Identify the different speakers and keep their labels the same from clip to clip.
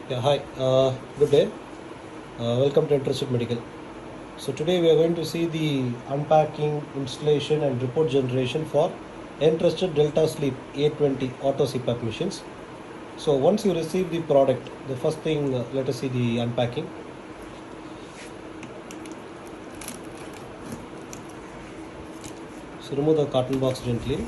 Speaker 1: Yeah, hi. Good day. Welcome to Entrusted Medical. So today we are going to see the unpacking, installation, and report generation for Entrusted Delta Sleep A20 Auto CPAP machines. So once you receive the product, the first thing, let us see the unpacking. So remove the carton box gently.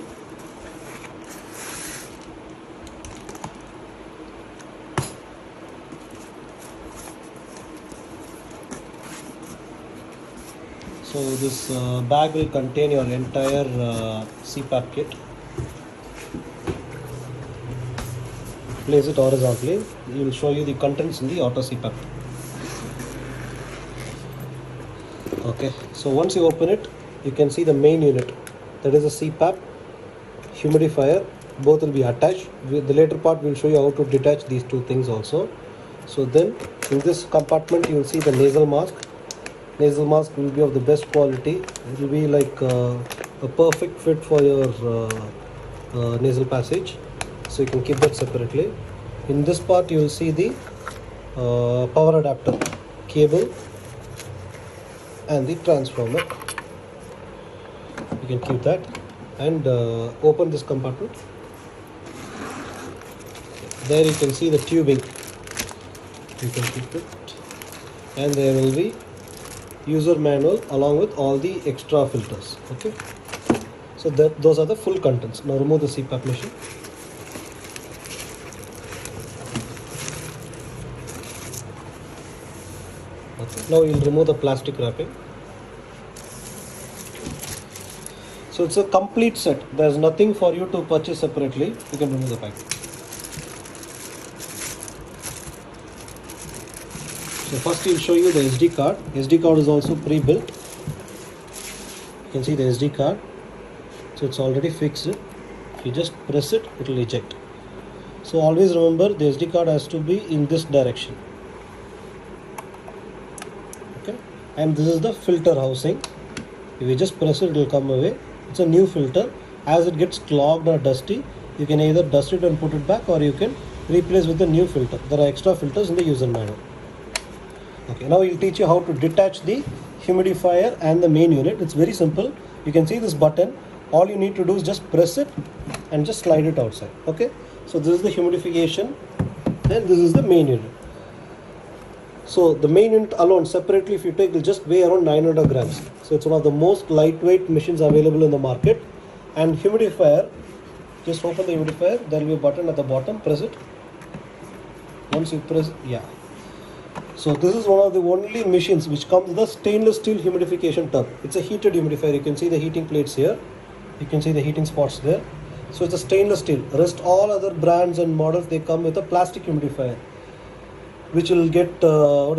Speaker 1: So this bag will contain your entire CPAP kit. Place it horizontally. It will show you the contents in the auto CPAP. Okay, so once you open it, you can see the main unit. That is a CPAP, humidifier. Both will be attached. The later part will show you how to detach these two things also. So then in this compartment you will see the nasal mask. Nasal mask will be of the best quality. It will be like a perfect fit for your nasal passage. So you can keep that separately. In this part you will see the power adapter cable and the transformer. You can keep that and open this compartment. There you can see the tubing. You can keep it, and there will be user manual along with all the extra filters. Okay, so those are the full contents. Now remove the CPAP machine. Okay, now you'll remove the plastic wrapping. So it's a complete set. There's nothing for you to purchase separately. You can remove the pack. So first we'll show you the SD card. SD card is also pre-built. You can see the SD card. So it's already fixed. If you just press it, it will eject. So always remember the SD card has to be in this direction. Okay, and this is the filter housing. If you just press it, it will come away. It's a new filter. As it gets clogged or dusty, you can either dust it and put it back, or you can replace with a new filter. There are extra filters in the user manual. Okay, now we'll teach you how to detach the humidifier and the main unit. It's very simple. You can see this button. All you need to do is just press it and just slide it outside. Okay, so this is the humidification, and this is the main unit. So the main unit alone separately, if you take, will just weigh around 900 grams. So it's one of the most lightweight machines available in the market. And humidifier, just open the humidifier. There will be a button at the bottom. Press it. Once you press, yeah. So this is one of the only machines which comes with a stainless steel humidification tub. It's a heated humidifier. You can see the heating plates here. You can see the heating spots there. So it's a stainless steel. Rest all other brands and models, they come with a plastic humidifier, which will get over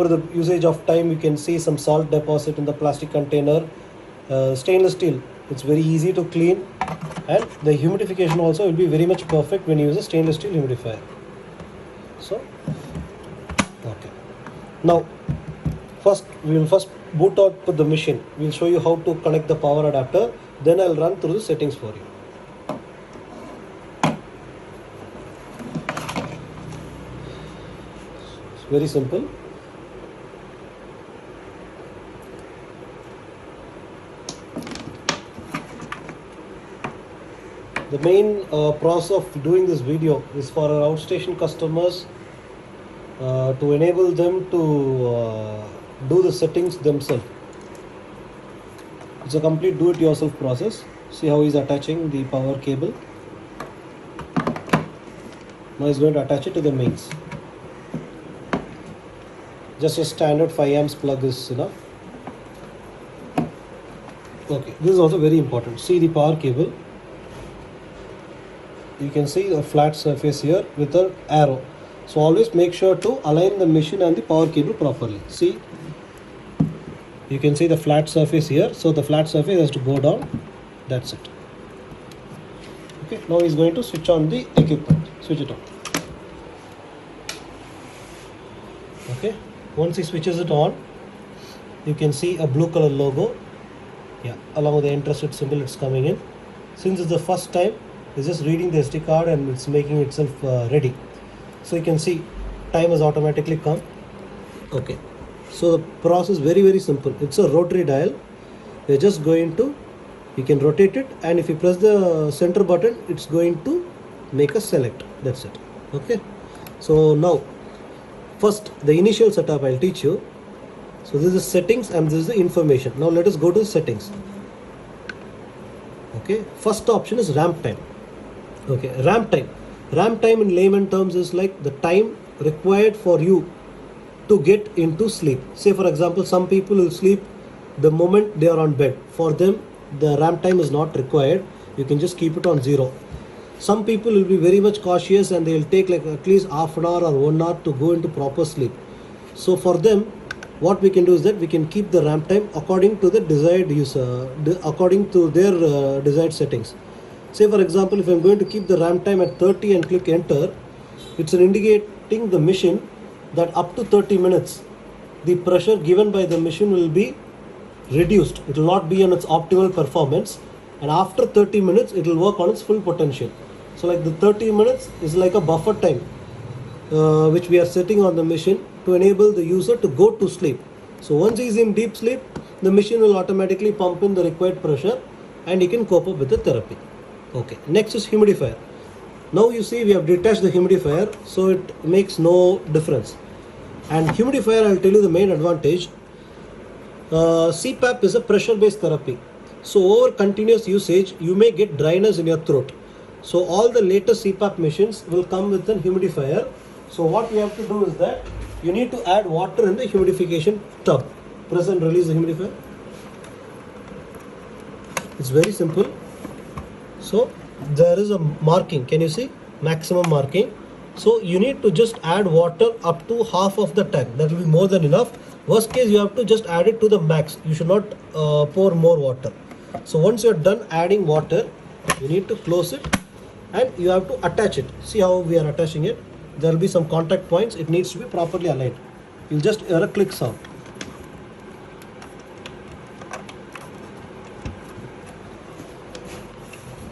Speaker 1: the usage of time. You can see some salt deposit in the plastic container. Stainless steel, it's very easy to clean, and the humidification also will be very much perfect when you use a stainless steel humidifier. So okay, now we will first boot out the machine. We'll show you how to connect the power adapter, then I'll run through the settings for you. It's very simple. The main process of doing this video is for our outstation customers, to enable them to do the settings themselves. It's a complete do-it-yourself process. See how he's attaching the power cable. Now he's going to attach it to the mains. Just a standard 5 amps plug is enough. Okay, this is also very important. See the power cable. You can see a flat surface here with an arrow. So always make sure to align the machine and the power cable properly. See, you can see the flat surface here. So the flat surface has to go down. That's it. Okay, now he's going to switch on the equipment. Switch it on. Okay, once he switches it on, you can see a blue color logo. Yeah, along with the Entrusted symbol, it's coming in. Since it's the first time, it's just reading the SD card and it's making itself ready. So you can see time has automatically come. Okay, so the process is very simple. It's a rotary dial. We're just going to, you can rotate it, and if you press the center button, it's going to make a select. That's it. Okay, so now first the initial setup I'll teach you. So this is settings and this is the information. Now let us go to settings. Okay, first option is ramp time. Okay, ramp time in layman terms is like the time required for you to get into sleep. Say for example, some people will sleep the moment they are on bed. For them the ramp time is not required. You can just keep it on 0. Some people will be very much cautious and they will take like at least half an hour or 1 hour to go into proper sleep. So for them, what we can do is that we can keep the ramp time according to the desired user, according to their desired settings. Say for example, if I'm going to keep the ramp time at 30 and click enter, it's indicating the machine that up to 30 minutes the pressure given by the machine will be reduced. It will not be on its optimal performance, and after 30 minutes it will work on its full potential. So like the 30 minutes is like a buffer time which we are setting on the machine to enable the user to go to sleep. So once he is in deep sleep, the machine will automatically pump in the required pressure and he can cope up with the therapy. Okay, next is humidifier. Now you see we have detached the humidifier, so it makes no difference. And humidifier, I'll tell you the main advantage. CPAP is a pressure based therapy. So over continuous usage, you may get dryness in your throat. So all the latest CPAP machines will come with a humidifier. So what we have to do is that you need to add water in the humidification tub. Press and release the humidifier. It's very simple. So there is a marking. Can you see? Maximum marking. So you need to just add water up to half of the tank. That will be more than enough. Worst case, you have to just add it to the max. You should not pour more water. So once you are done adding water, you need to close it and you have to attach it. See how we are attaching it. There will be some contact points. It needs to be properly aligned. You'll just hear a click sound.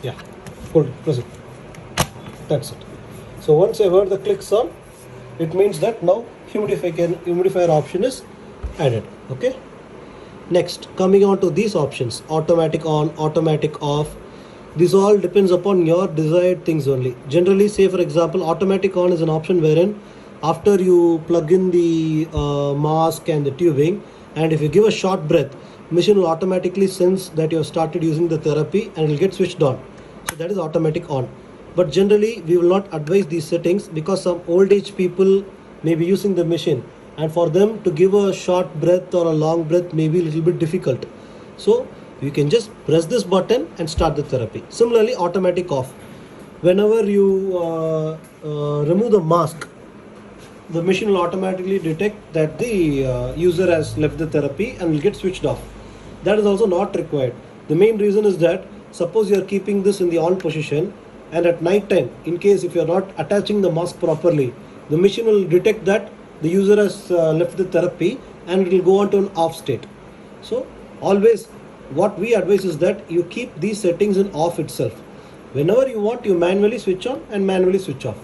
Speaker 1: Yeah, good. Press it. That's it. So once I heard the click sound, it means that now humidifier option is added. Okay. Next, coming on to these options: automatic on, automatic off. This all depends upon your desired things only. Generally, say for example, automatic on is an option wherein after you plug in the mask and the tubing, and if you give a short breath, machine will automatically sense that you have started using the therapy and it will get switched on. So that is automatic on. But generally, we will not advise these settings because some old age people may be using the machine, and for them to give a short breath or a long breath may be a little bit difficult. So you can just press this button and start the therapy. Similarly, automatic off. Whenever you remove the mask, the machine will automatically detect that the user has left the therapy and will get switched off. That is also not required. The main reason is that suppose you are keeping this in the on position, and at night time, in case if you are not attaching the mask properly, the machine will detect that the user has left the therapy and it will go on to an off state. So always what we advise is that you keep these settings in off itself. Whenever you want, you manually switch on and manually switch off.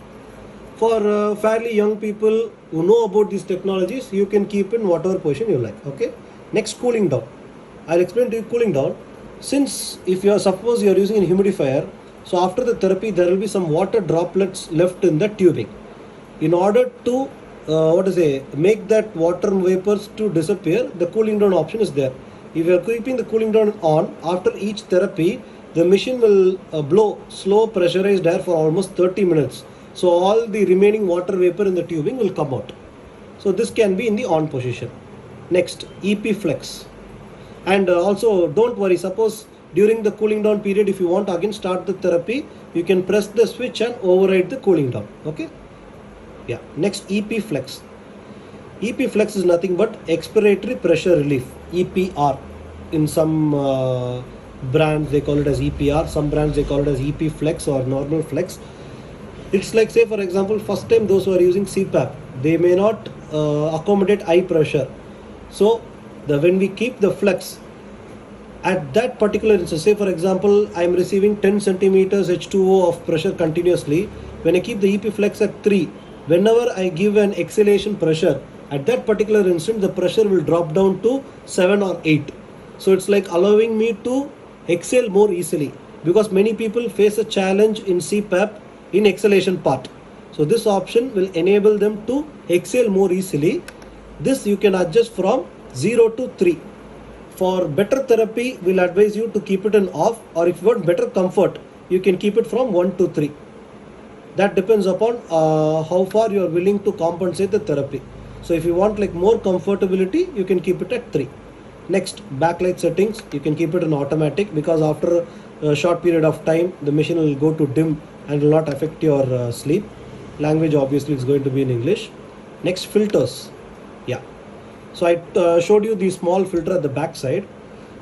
Speaker 1: For fairly young people who know about these technologies, you can keep in whatever position you like. Okay. Next, cooling down. I'll explain to you cooling down. Since if you are suppose you are using a humidifier, so after the therapy there will be some water droplets left in the tubing. In order to make that water vapors to disappear, the cooling down option is there. If you are keeping the cooling down on, after each therapy, the machine will blow slow pressurized air for almost 30 minutes. So all the remaining water vapor in the tubing will come out. So this can be in the on position. Next, EP flex. And also don't worry, suppose during the cooling down period, if you want to again start the therapy, you can press the switch and override the cooling down. Okay. Yeah. Next, EP flex. EP flex is nothing but expiratory pressure relief, EPR. In some brands they call it as EPR, some brands they call it as EP flex or normal flex. It's like, say for example, first time those who are using CPAP, they may not accommodate eye pressure. So when we keep the flex at that particular instance, say for example, I am receiving 10 centimeters H2O of pressure continuously. When I keep the EP flex at 3, whenever I give an exhalation pressure, at that particular instant the pressure will drop down to 7 or 8. So it's like allowing me to exhale more easily, because many people face a challenge in CPAP in exhalation part. So this option will enable them to exhale more easily. This you can adjust from 0 to 3. For better therapy, we'll advise you to keep it in off, or if you want better comfort, you can keep it from 1 to 3. That depends upon how far you are willing to compensate the therapy. So if you want like more comfortability, you can keep it at 3. Next, backlight settings, you can keep it in automatic, because after a short period of time the machine will go to dim and will not affect your sleep. Language obviously is going to be in English. Next, filters. Yeah, so I showed you the small filter at the back side.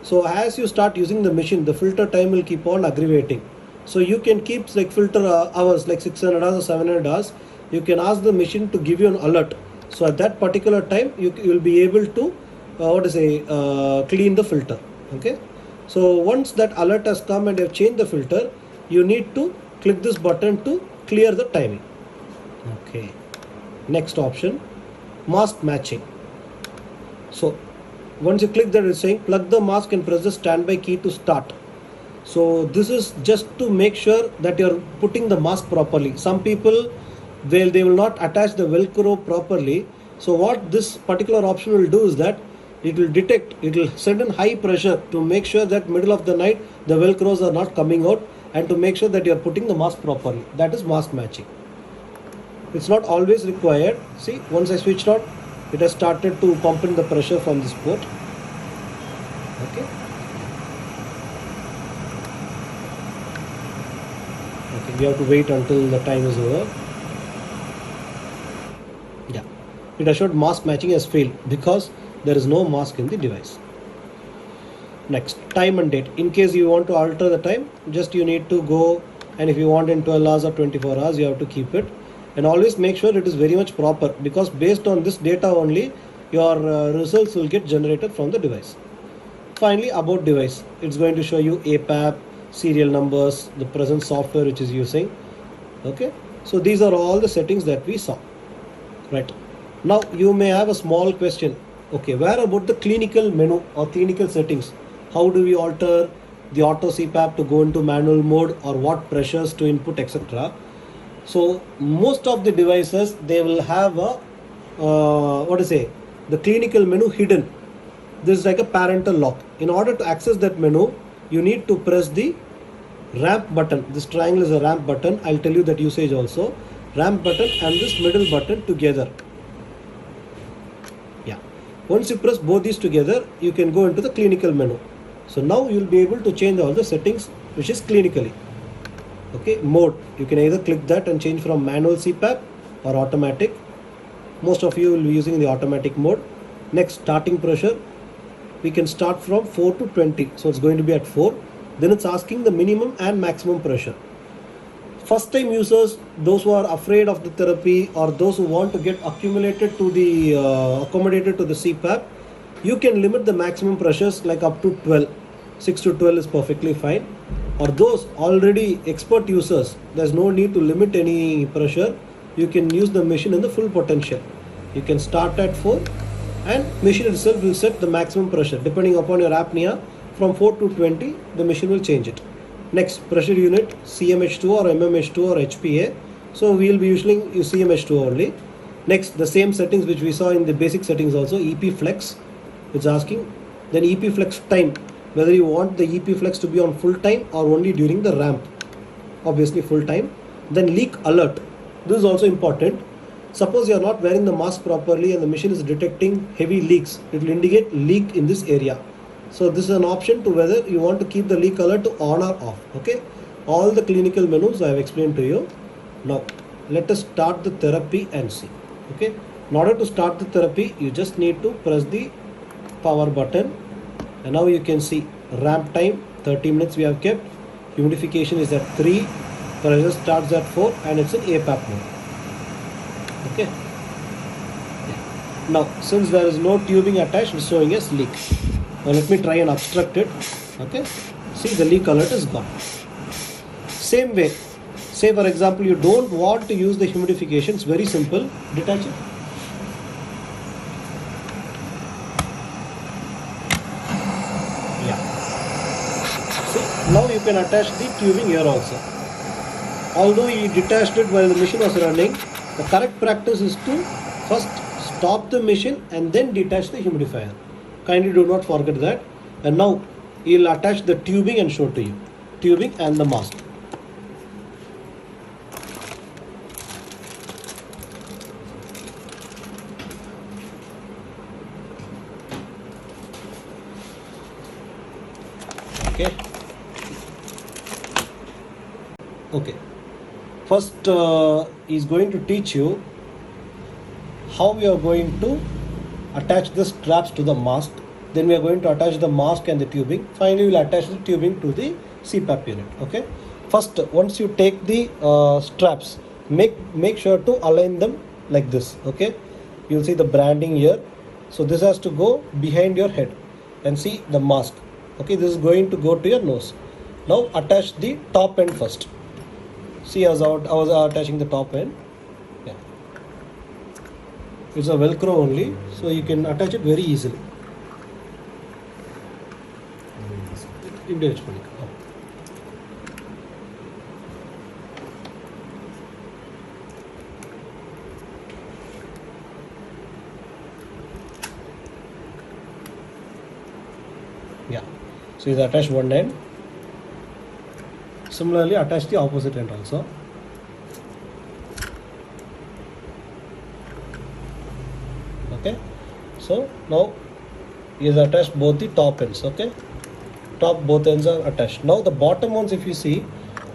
Speaker 1: So as you start using the machine, the filter time will keep on aggravating. So you can keep like filter hours, like 600 hours or 700 hours. You can ask the machine to give you an alert. So at that particular time, you will be able to clean the filter. Okay. So once that alert has come and you have changed the filter, you need to click this button to clear the timing. Okay. Next option, mask matching. So once you click that, it's saying plug the mask and press the standby key to start. So this is just to make sure that you're putting the mask properly. Some people, they will not attach the Velcro properly. So what this particular option will do is that it will detect, it will send in high pressure to make sure that middle of the night the Velcros are not coming out, and to make sure that you're putting the mask properly. That is mask matching. It's not always required. See, once I switched on, it has started to pump in the pressure from this port. Okay. Okay, we have to wait until the time is over. Yeah, it assured mask matching has failed because there is no mask in the device. Next, time and date. In case you want to alter the time, just you need to go, and if you want in 12 hours or 24 hours, you have to keep it. And always make sure it is very much proper, because based on this data only, your results will get generated from the device. Finally, about device. It's going to show you APAP, serial numbers, the present software which is using. Okay. So these are all the settings that we saw. Right. Now you may have a small question. Okay, where about the clinical menu or clinical settings? How do we alter the auto CPAP to go into manual mode, or what pressures to input, etc. So most of the devices, they will have a the clinical menu hidden. This is like a parental lock. In order to access that menu, you need to press the ramp button. This triangle is a ramp button. I'll tell you that usage also. Ramp button and this middle button together. Yeah. Once you press both these together, you can go into the clinical menu. So now you'll be able to change all the settings which is clinically. Okay, mode. You can either click that and change from manual CPAP or automatic. Most of you will be using the automatic mode. Next, starting pressure. We can start from 4 to 20. So it's going to be at 4. Then it's asking the minimum and maximum pressure. First time users, those who are afraid of the therapy, or those who want to get accumulated to the accommodated to the CPAP, you can limit the maximum pressures like up to 12. 6 to 12 is perfectly fine. Or those already expert users, there's no need to limit any pressure. You can use the machine in the full potential. You can start at 4 and machine itself will set the maximum pressure depending upon your apnea. From 4 to 20, the machine will change it. Next, pressure unit, CMH2 or MMH2 or HPA. So we will be using CMH2 only. Next, the same settings which we saw in the basic settings also, EP flex. It's asking. Then EP flex time, whether you want the EP flex to be on full time or only during the ramp. Obviously full time. Then leak alert. This is also important. Suppose you are not wearing the mask properly and the machine is detecting heavy leaks. It will indicate leak in this area. So this is an option to whether you want to keep the leak alert to on or off. Okay. All the clinical menus I have explained to you. Now let us start the therapy and see. Okay. In order to start the therapy, you just need to press the power button. And now you can see ramp time 30 minutes we have kept. Humidification is at 3. Pressure starts at 4 and it's in APAP mode. Okay. Yeah. Now since there is no tubing attached, it's showing us leak. Now let me try and obstruct it. Okay. See, the leak alert is gone. Same way, Say for example, you don't want to use the humidification. It's very simple. Detach it. Yeah. See, now you can attach the tubing here also. Although you detached it while the machine was running, the correct practice is to first stop the machine and then detach the humidifier. Kindly do not forget that. And now you'll attach the tubing and show to you. Tubing and the mask. Okay. Okay. First, is going to teach you how we are going to attach the straps to the mask. Then we are going to attach the mask and the tubing. Finally, we will attach the tubing to the CPAP unit. Okay. First, once you take the straps, make sure to align them like this. Okay. You'll see the branding here. So this has to go behind your head, and see the mask. Okay. This is going to go to your nose. Now attach the top end first. See, I was attaching the top end. Yeah. It's a Velcro only, so you can attach it very easily. Yeah. So you attach one end. Similarly, attach the opposite end also. Okay. So now you attach both the top ends. Okay. Both ends are attached. Now the bottom ones, if you see,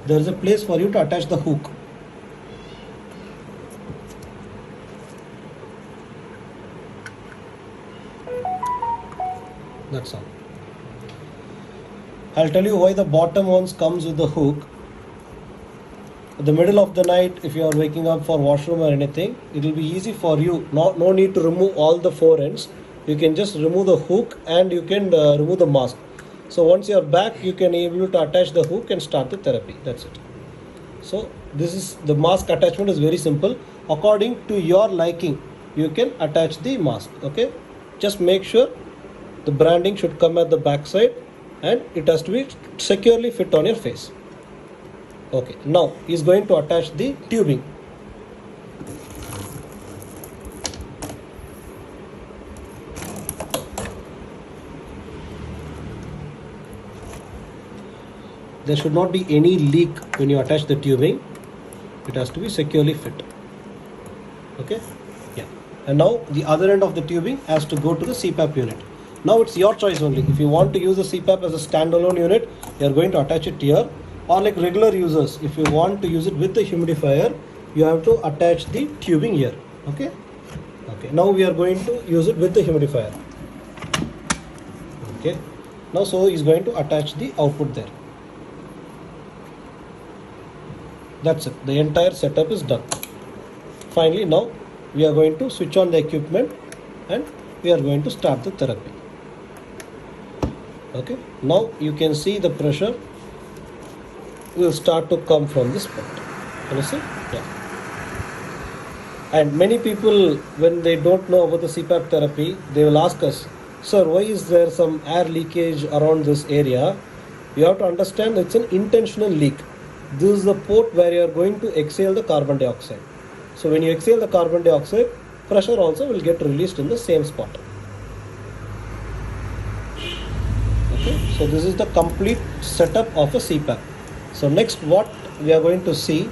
Speaker 1: there is a place for you to attach the hook. That's all. I'll tell you why the bottom ones comes with the hook. In the middle of the night, if you are waking up for washroom or anything, it will be easy for you. No need to remove all the four ends. You can just remove the hook and you can remove the mask. So once you are back, you can able to attach the hook and start the therapy. That's it. So this is the mask attachment is very simple. According to your liking, you can attach the mask. Okay. Just make sure the branding should come at the back side and it has to be securely fit on your face. Okay. Now he is going to attach the tubing. There should not be any leak when you attach the tubing. It has to be securely fit. Okay. Yeah. And now the other end of the tubing has to go to the CPAP unit. Now it's your choice only. If you want to use the CPAP as a standalone unit, you are going to attach it here. Or like regular users, if you want to use it with the humidifier, you have to attach the tubing here. Okay. Okay. Now we are going to use it with the humidifier. Okay. Now so he's going to attach the output there. That's it. The entire setup is done. Finally, now we are going to switch on the equipment and we are going to start the therapy. Okay. Now you can see the pressure will start to come from this spot. Can you see? Yeah. And many people, when they don't know about the CPAP therapy, they will ask us, sir, why is there some air leakage around this area? You have to understand it's an intentional leak. This is the port where you are going to exhale the carbon dioxide. So when you exhale the carbon dioxide, pressure also will get released in the same spot. Okay, so this is the complete setup of a CPAP. So next what we are going to see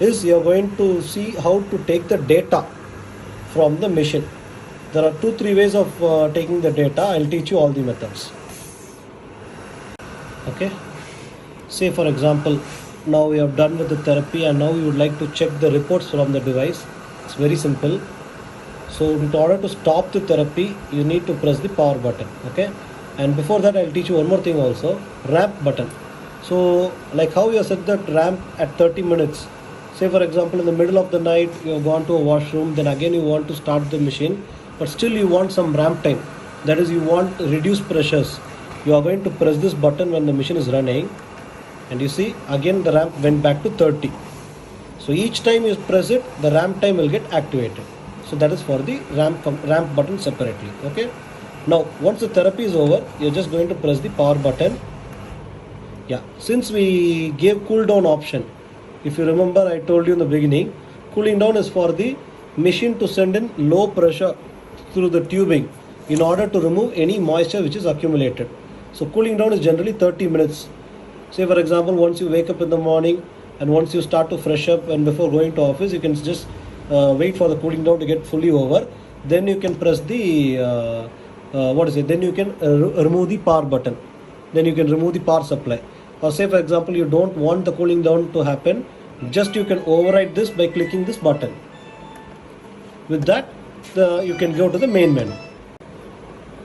Speaker 1: is you are going to see how to take the data from the machine. There are 2-3 ways of taking the data. I'll teach you all the methods. Okay. Say for example, now we have done with the therapy and now you would like to check the reports from the device. It's very simple. So in order to stop the therapy, you need to press the power button. Okay. And before that, I'll teach you one more thing also, ramp button. So like how you set that ramp at 30 minutes. Say for example, in the middle of the night, you have gone to a washroom, then again you want to start the machine, but still you want some ramp time. That is, you want reduced pressures. You are going to press this button when the machine is running. and you see again the ramp went back to 30. So each time you press it, the ramp time will get activated. So that is for the ramp button separately. Okay. Now once the therapy is over, you're just going to press the power button. Yeah, since we gave cool down option, if you remember I told you in the beginning, cooling down is for the machine to send in low pressure through the tubing in order to remove any moisture which is accumulated. So cooling down is generally 30 minutes. Say for example, once you wake up in the morning and once you start to fresh up and before going to office, you can just wait for the cooling down to get fully over. Then you can press the then you can remove the power button. Then you can remove the power supply. Or say for example, you don't want the cooling down to happen, just you can override this by clicking this button. With that, you can go to the main menu.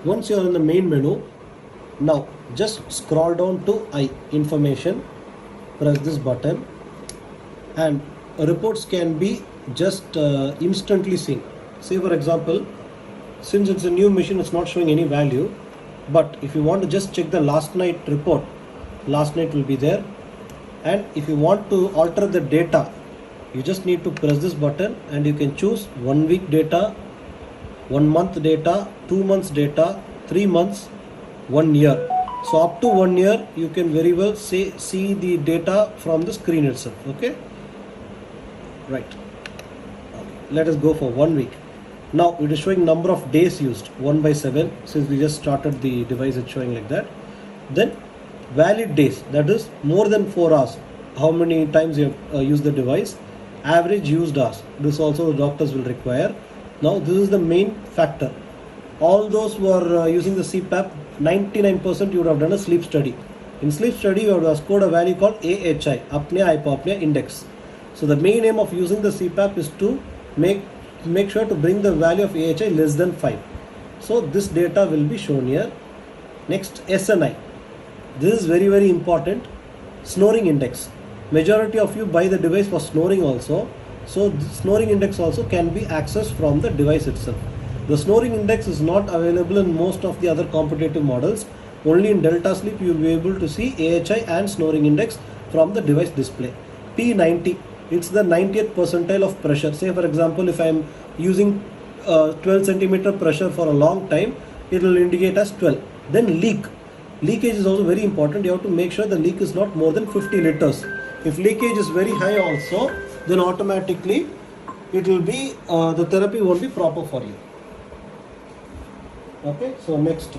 Speaker 1: Once you are in the main menu, now just scroll down to I information, press this button, and reports can be just instantly seen. Say for example, since it's a new machine, it's not showing any value, but if you want to just check the last night report, last night will be there. And if you want to alter the data, you just need to press this button and you can choose 1 week data, 1 month data, 2 months data, 3 months, 1 year. So up to 1 year you can very well see the data from the screen itself. Okay, right. Let us go for 1 week. Now it is showing number of days used 1/7, since we just started the device, it's showing like that. Then valid days, that is more than 4 hours, how many times you have used the device. Average used hours, this also the doctors will require. Now this is the main factor. All those who are using the CPAP, 99% you would have done a sleep study. In sleep study you would have scored a value called AHI, apnea hypopnea index. So the main aim of using the CPAP is to make sure to bring the value of AHI less than 5. So this data will be shown here. Next, SNI. This is very, very important. Snoring index. Majority of you buy the device for snoring also. So the snoring index also can be accessed from the device itself. The snoring index is not available in most of the other competitive models. Only in Delta Sleep you will be able to see AHI and snoring index from the device display. P90. It's the 90th percentile of pressure. Say for example, if I am using 12 centimeter pressure for a long time, it will indicate as 12. Then leak. Leakage is also very important. You have to make sure the leak is not more than 50 liters. If leakage is very high also, then automatically it will be the therapy won't be proper for you. Okay, so next,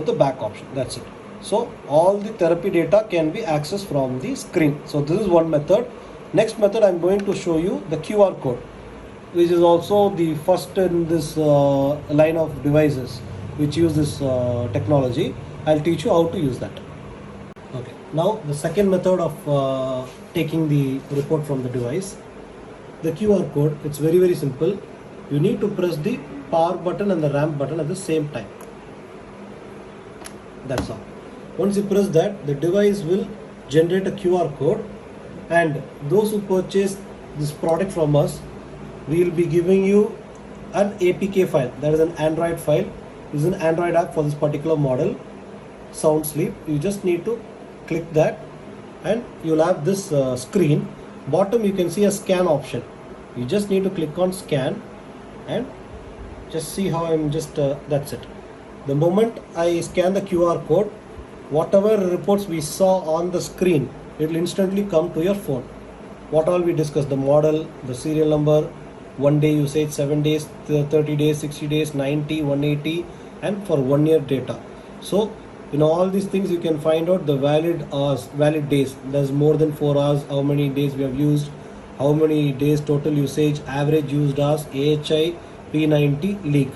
Speaker 1: the back option, that's it. So all the therapy data can be accessed from the screen. So this is one method. Next method, I'm going to show you the QR code, which is also the first in this line of devices which use this technology. I'll teach you how to use that. Okay, now the second method of taking the report from the device, the QR code. It's very, very simple. You need to press the power button and the ramp button at the same time. That's all. Once you press that, the device will generate a QR code, and those who purchase this product from us, we will be giving you an APK file, that is an Android file. This is an Android app for this particular model, Sound Sleep. You just need to click that and you'll have this screen. Bottom you can see a scan option. You just need to click on scan and just see how I'm just, that's it. The moment I scan the QR code, whatever reports we saw on the screen, it will instantly come to your phone. What all we discussed, the model, the serial number, 1 day usage, 7 days, 30 days, 60 days, 90, 180, and for 1 year data. So all these things you can find out the valid hours, valid days. There's more than 4 hours, how many days we have used, how many days total usage, average used hours, AHI, P90, leak.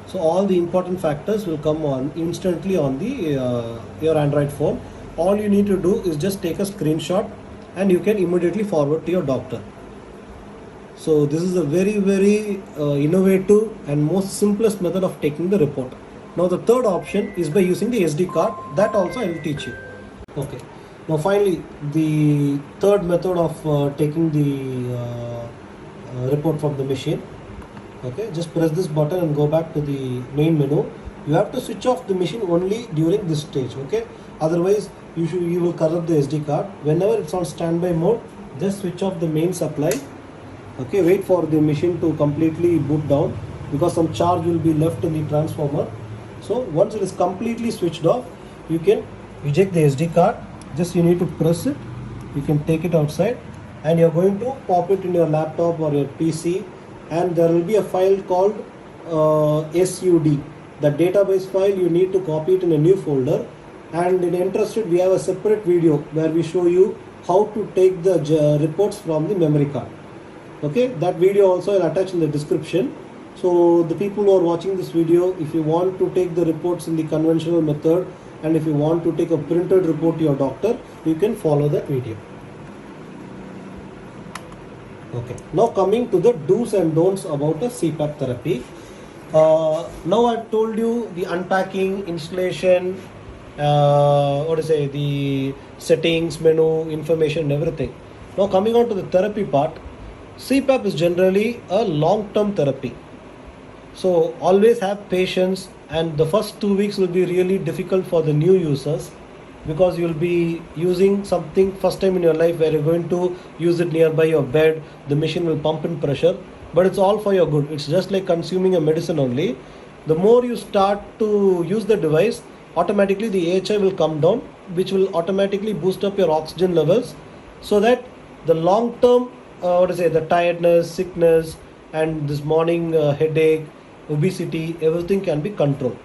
Speaker 1: So all the important factors will come on instantly on the your Android phone. All you need to do is just take a screenshot and you can immediately forward to your doctor. So this is a very, very innovative and most simplest method of taking the report. Now the third option is by using the SD card. That also I will teach you. Okay. Now finally, the third method of taking the report from the machine. Okay, just press this button and go back to the main menu. You have to switch off the machine only during this stage, okay? Otherwise, you will corrupt the SD card. Whenever it's on standby mode, just switch off the main supply. Okay, wait for the machine to completely boot down because some charge will be left in the transformer. So once it is completely switched off, you can eject the SD card. Just you need to press it. You can take it outside, and you're going to pop it in your laptop or your PC, and there will be a file called SUD. The database file, you need to copy it in a new folder, and in Interested we have a separate video where we show you how to take the reports from the memory card. Okay, that video also I'll attach in the description. So the people who are watching this video, if you want to take the reports in the conventional method, and if you want to take a printed report to your doctor, you can follow that video. Okay, now coming to the do's and don'ts about a CPAP therapy. Now I've told you the unpacking, installation, the settings, menu, information, and everything. Now coming on to the therapy part, CPAP is generally a long-term therapy. So always have patience, and the first 2 weeks will be really difficult for the new users because you'll be using something first time in your life where you're going to use it nearby your bed. The machine will pump in pressure, but it's all for your good. It's just like consuming a medicine only. The more you start to use the device, automatically the AHI will come down, which will automatically boost up your oxygen levels, so that the long term the tiredness, sickness, and this morning headache, obesity, everything can be controlled.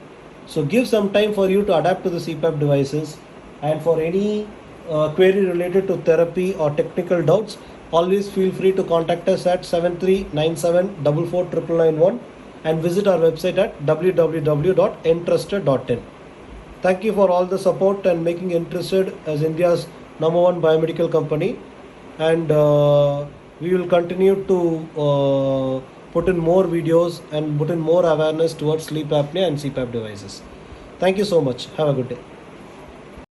Speaker 1: So give some time for you to adapt to the CPAP devices, and for any query related to therapy or technical doubts, always feel free to contact us at 7397449991 and visit our website at www.entrusted.in. Thank you for all the support and making Interested as India's #1 biomedical company, and we will continue to put in more videos and put in more awareness towards sleep apnea and CPAP devices. Thank you so much. Have a good day.